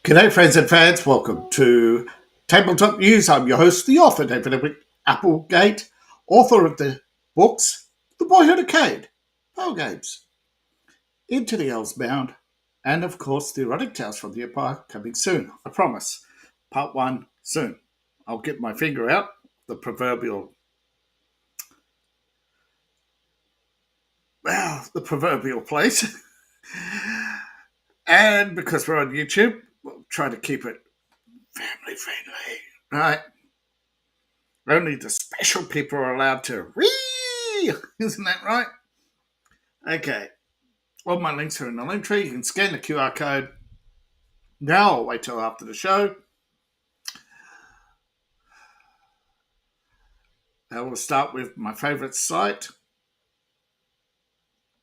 G'day, friends and fans. Welcome to Tabletop News. I'm your host, the author, David Applegate, author of the books The Boyhood Arcade, Power Games, Into the Elves Bound, and of course, the Erotic Tales from the Empire coming soon. I promise. Part 1 soon. I'll get my finger out, the proverbial place. And because we're on YouTube, we'll try to keep it family friendly, right? Only the special people are allowed to read. Isn't that right? Okay. All my links are in the link tree. You can scan the QR code. Now I'll wait till after the show. I will start with my favorite site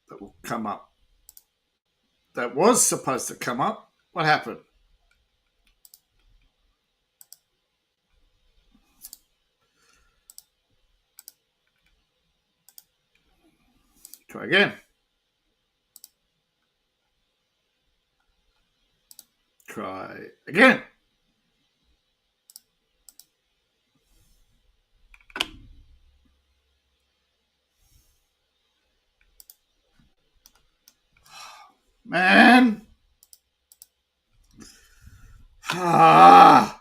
that will come up. That was supposed to come up. What happened? Try again. Try again. Man. Ah.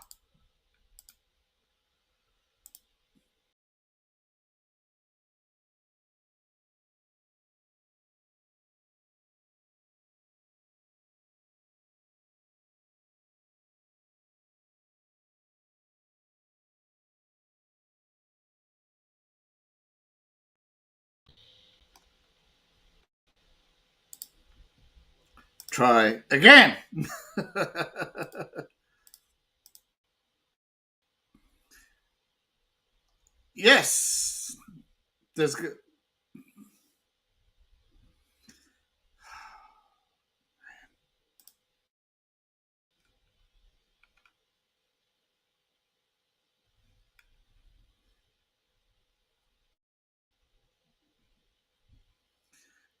Try again. Yes. There's good.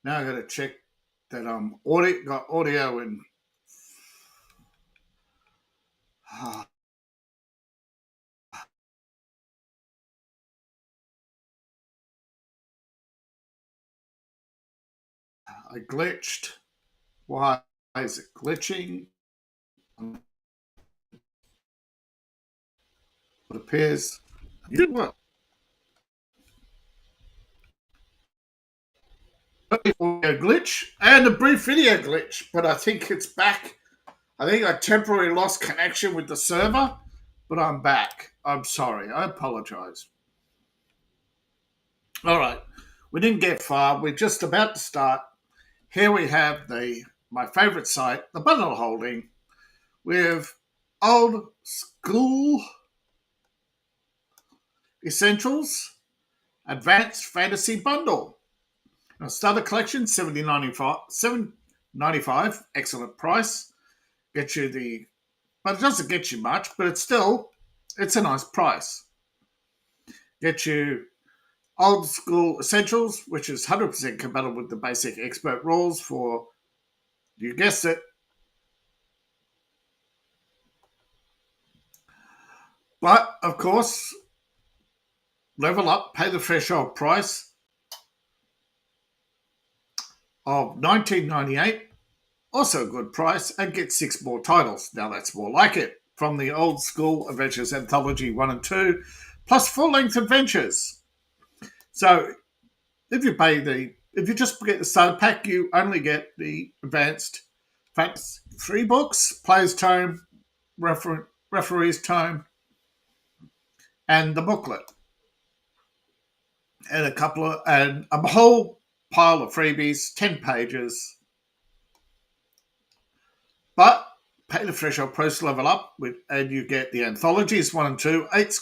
Now I got to check that got audio and I glitched. Why is it glitching? It appears you did what? Audio glitch and a brief video glitch, but I think it's back. I think I temporarily lost connection with the server, but I'm back. I'm sorry. I apologize. All right. We didn't get far. We're just about to start. Here we have my favorite site, the bundle holding, with old school essentials, advanced fantasy bundle. Now, starter collection, $7.95, excellent price. Get you but it doesn't get you much, but it's a nice price. Get you old school essentials, which is 100% compatible with the basic expert rules for, you guessed it, but of course, level up, pay the threshold price of $19.98, also a good price, and get 6 more titles. Now that's more like it, from the Old School Adventures Anthology 1 and 2, plus full-length adventures. So if you just get the starter pack, you only get the advanced facts, 3 books, Player's Tome, Referee's Tome, and the booklet. And a whole pile of freebies, 10 pages. But pay the threshold price, level up, and you get the anthologies 1 and 2, 8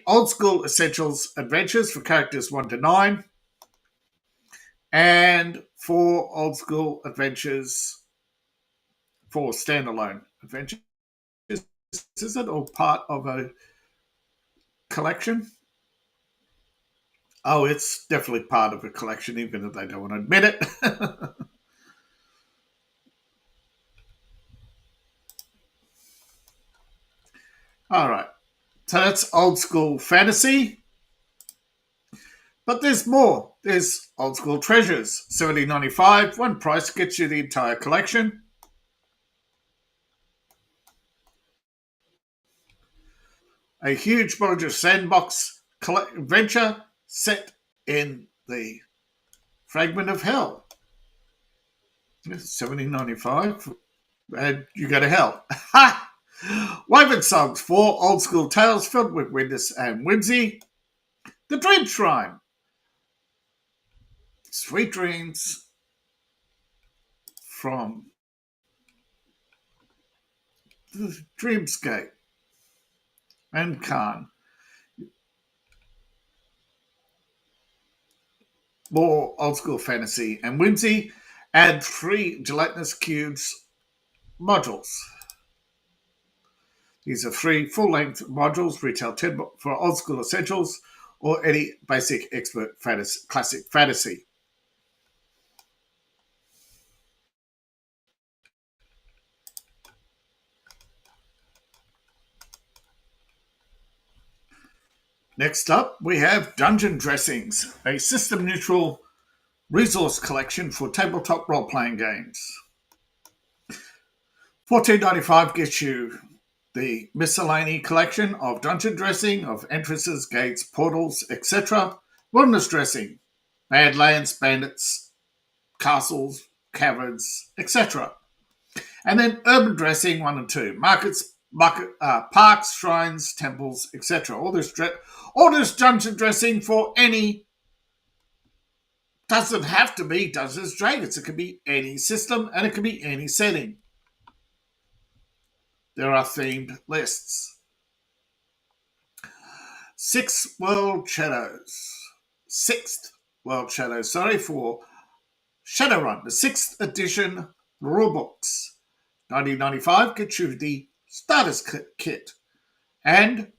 old school essentials adventures for characters 1 to 9, and 4 old school adventures, 4 standalone adventures. Is it all part of a collection? Oh, it's definitely part of a collection, even if they don't want to admit it. All right. So that's old school fantasy. But there's more. There's old school treasures. $17.95. One price gets you the entire collection. A huge modular sandbox adventure set in the Fragment of Hell. $17.95. And you go to hell. Ha! Woven Songs, 4 old school tales filled with weirdness and whimsy. The Dream Shrine. Sweet dreams from the Dreamscape and Khan. More old school fantasy and whimsy. Add 3 gelatinous cubes modules. These are 3 full-length modules, retail $10 for old school essentials or any basic expert fantasy, classic fantasy. Next up, we have Dungeon Dressings, a system-neutral resource collection for tabletop role-playing games. $14.95 gets you the miscellany collection of dungeon dressing, of entrances, gates, portals, etc. Wilderness dressing, badlands, bandits, castles, caverns, etc. And then urban dressing 1 and 2, markets, parks, shrines, temples, etc. All this dungeon dressing for any, doesn't have to be Dungeons & Dragons. It can be any system and it can be any setting. There are themed lists. 6th World Shadows. 6th World Shadows, for Shadowrun, the 6th edition rulebooks. $19.95 gets you the starters kit. And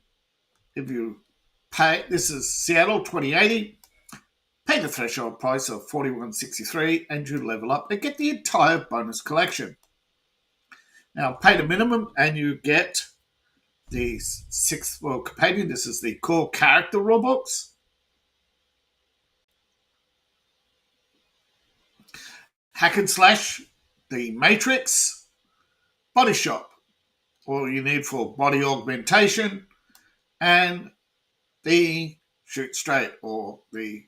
if you pay, this is Seattle 2080, pay the threshold price of $41.63 and you level up and get the entire bonus collection. Now, pay the minimum and you get the 6th World Companion. This is the core character rulebooks. Hack and Slash, the Matrix, Body Shop, all you need for body augmentation, and the Shoot Straight, or the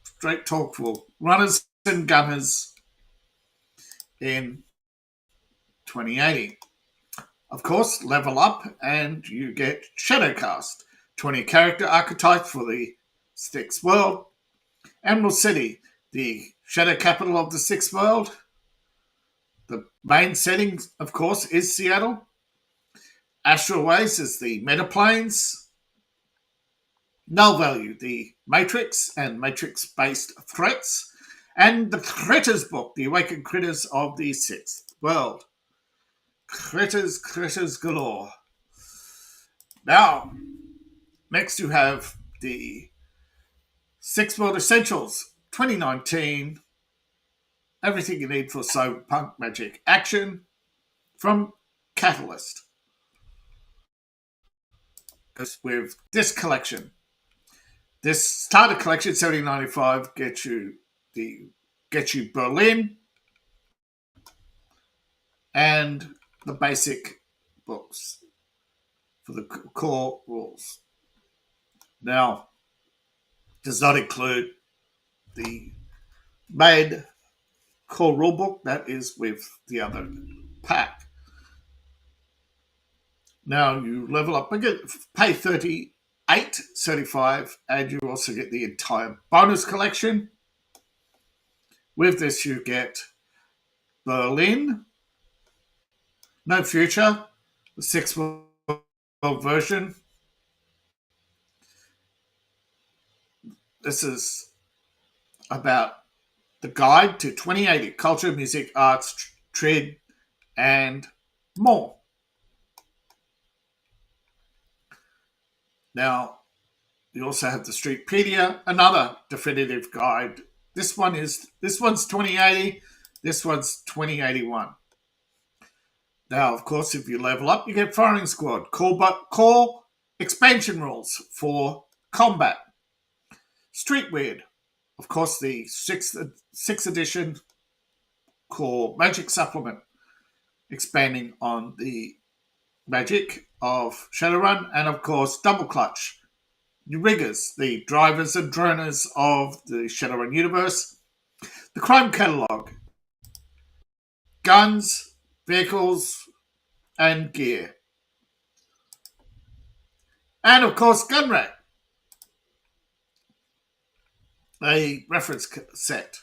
Straight Talk for runners and gunners in 2080. Of course, level up and you get Shadowcast, 20 character archetypes for the 6th World. Emerald City, the shadow capital of the 6th World. The main setting, of course, is Seattle. Astral Ways is the metaplanes. Null Value, the Matrix and Matrix-based threats. And the Critters book, the Awakened Critters of the 6th World. Critters galore. Now, next you have the 6th World Essentials 2019. Everything you need for cyberpunk magic action from Catalyst. With this collection, this starter collection, $17.95, gets you Berlin and the basic books for the core rules. Now, does not include the main core rulebook that is with the other pack. Now you level up and pay $38.75, and you also get the entire bonus collection. With this, you get Berlin, No Future, the 6th World version. This is about the guide to 2080, culture, music, arts, trade, and more. Now, you also have the Streetpedia, another definitive guide. This one's 2080, this one's 2081. Now, of course, if you level up, you get Firing Squad, core expansion rules for combat. Street Weird, of course, the sixth edition core magic supplement, expanding on the magic of Shadowrun, and of course, Double Clutch, riggers, the drivers and droners of the Shadowrun universe. The crime catalogue, guns, vehicles, and gear. And of course, Gun Rack, a reference set.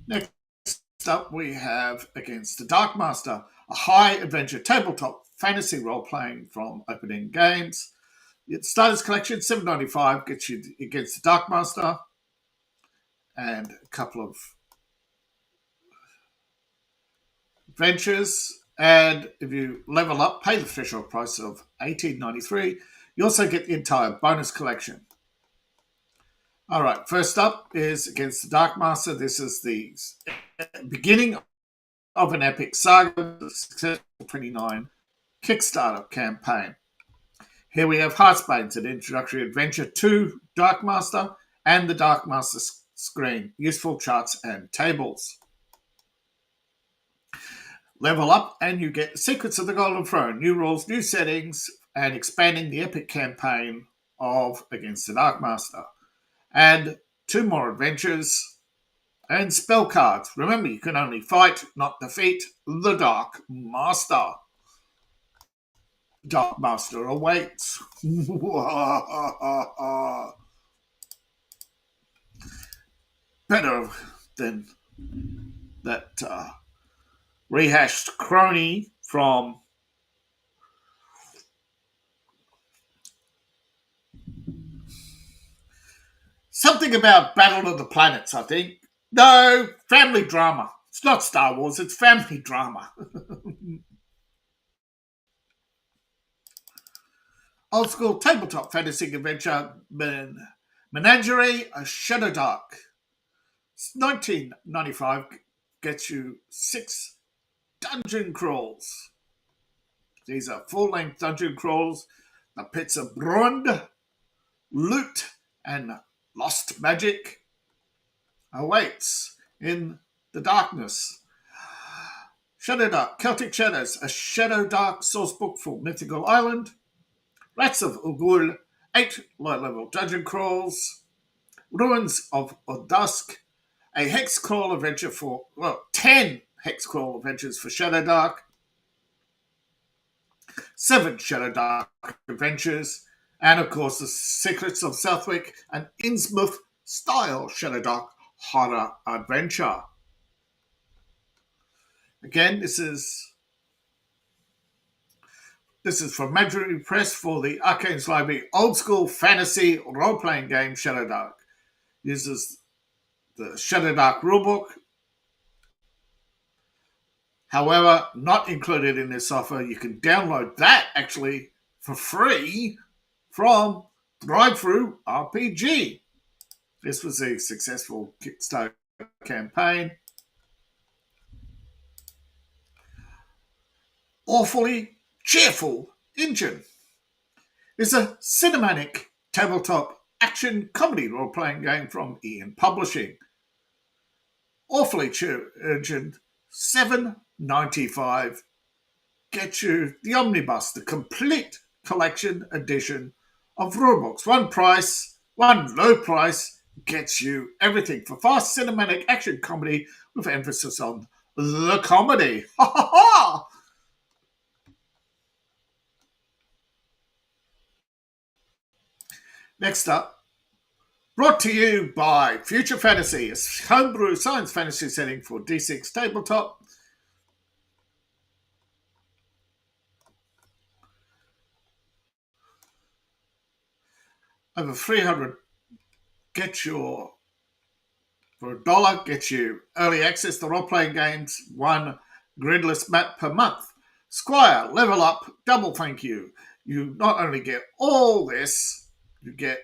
Next up, we have Against the Dark Master, a high adventure tabletop fantasy role playing from Open End Games. The Starters Collection, $7.95, gets you Against the Dark Master and a couple of adventures. And if you level up, pay the threshold price of $18.93, you also get the entire bonus collection. All right, first up is Against the Dark Master. This is the beginning of an epic saga, the successful 29 Kickstarter campaign. Here we have Heartsbane's an introductory adventure to Dark Master and the Dark Master screen, useful charts and tables. Level up and you get Secrets of the Golden Throne, new rules, new settings, and expanding the epic campaign of Against the Dark Master. And 2 more adventures and spell cards. Remember, you can only fight, not defeat, the Dark Master. Dark Master awaits. Better than that rehashed crony from something about Battle of the Planets, I think. No, family drama. It's not Star Wars, it's family drama. Old school tabletop fantasy adventure Menagerie, a Shadow Dark. It's $19.95, gets you 6 dungeon crawls. These are full-length dungeon crawls. The Pits of Brund, Loot, and Lost Magic awaits in the darkness. Shadow Dark, Celtic Shadows, a Shadow Dark sourcebook for Mythical Island. Rats of Ugul, 8 low-level dungeon crawls. Ruins of Dusk, a hex crawl adventure for, 10 hex crawl adventures for Shadow Dark. 7 Shadow Dark adventures. And of course, the Secrets of Southwick, an Innsmouth style Shadow Dark horror adventure. Again, this is from Majory Press for the Arcane's Library old school fantasy role-playing game Shadow Dark. Uses the Shadow Dark rulebook. However, not included in this offer, you can download that actually for free from Drive-Thru RPG. This was a successful Kickstarter campaign. Awfully Cheerful Engine is a cinematic tabletop action comedy role-playing game from Ian Publishing. Awfully Cheerful Engine, $7.95, gets you the Omnibus, the complete collection edition of rulebooks. One low price gets you everything for fast cinematic action comedy with emphasis on the comedy. Ha ha ha! Next up, brought to you by Future Fantasy, a homebrew science fantasy setting for D6 tabletop. Over 300 for $1 gets you early access to role-playing games, 1 gridless map per month. Squire, level up, double thank you. You not only get all this, you get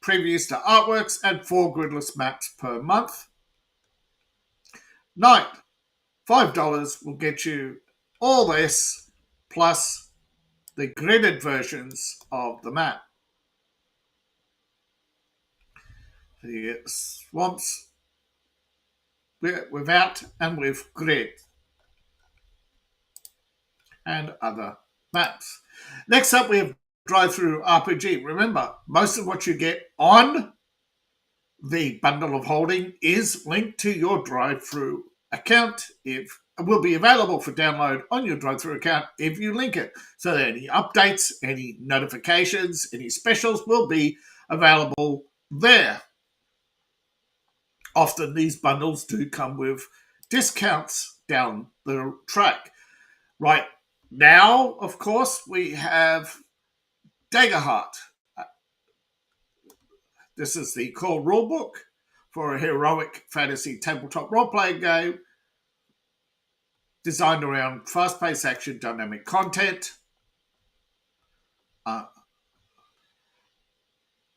previews to artworks, and 4 gridless maps per month. 9, $5 will get you all this, plus the gridded versions of the map. So you get swamps without and with grid and other maps. Next up, we have Drive-Through RPG. Remember, most of what you get on the bundle of holding is linked to your Drive-Through account. It will be available for download on your Drive-Through account if you link it. So that any updates, any notifications, any specials will be available there. Often these bundles do come with discounts down the track. Right now, of course, we have Daggerheart. This is the core rulebook for a heroic fantasy tabletop role-playing game designed around fast-paced action, dynamic content. And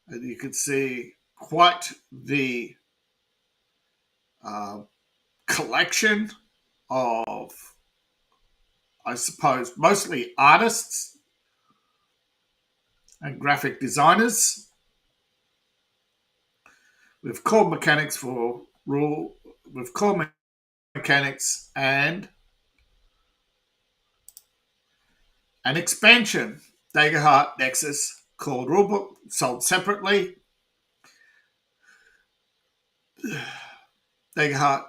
you can see quite the collection of, I suppose, mostly artists and graphic designers with core mechanics and an expansion, Daggerheart NEXUS core rulebook, sold separately. Daggerheart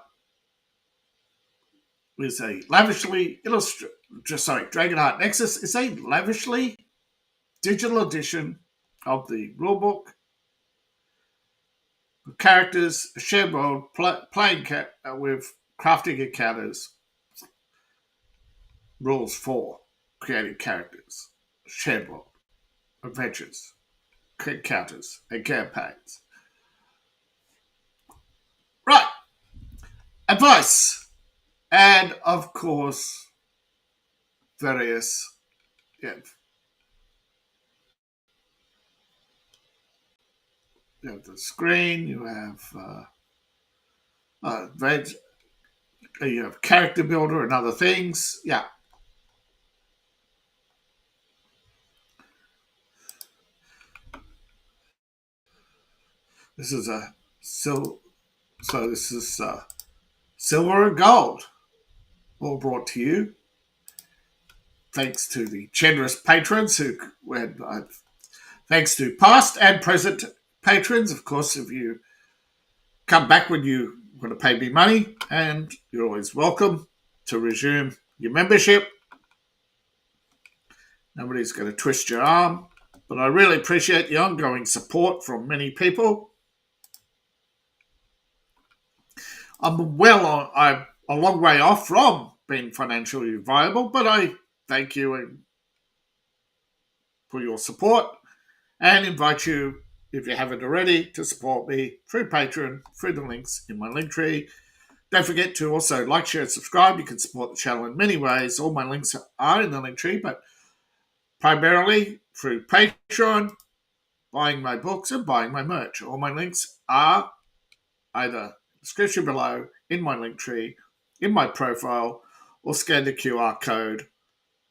is a lavishly Daggerheart NEXUS is a lavishly digital edition of the rulebook. Characters, a shared world, playing with crafting encounters, rules for creating characters, shared world, adventures, encounters, and campaigns. Right. Advice. And, of course, various... You have the screen, you have you have character builder and other things. Yeah. This is this is silver and gold, all brought to you thanks to the generous patrons thanks to past and present patrons. Of course, if you come back when you want to pay me money, and you're always welcome to resume your membership. Nobody's going to twist your arm, but I really appreciate the ongoing support from many people. I'm a long way off from being financially viable, but I thank you for your support and invite you, if you haven't already, to support me through Patreon, through the links in my link tree. Don't forget to also like, share, and subscribe. You can support the channel in many ways. All my links are in the link tree, but primarily through Patreon, buying my books, and buying my merch. All my links are either in the description below, in my link tree, in my profile, or scan the QR code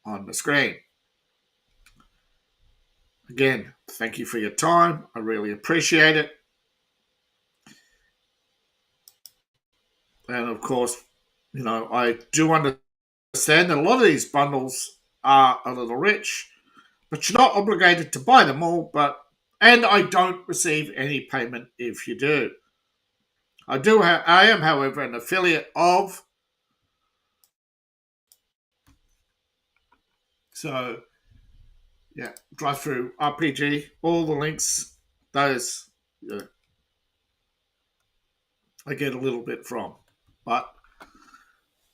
on the screen. Again, thank you for your time. I really appreciate it. And of course, I do understand that a lot of these bundles are a little rich, but you're not obligated to buy them all. And I don't receive any payment if you do. I am, however, an affiliate of. So, yeah, Drive-Through RPG, all the links, those I get a little bit from. But,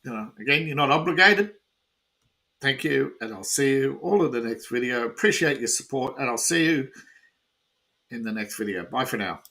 again, you're not obligated. Thank you, and I'll see you all in the next video. Appreciate your support, and I'll see you in the next video. Bye for now.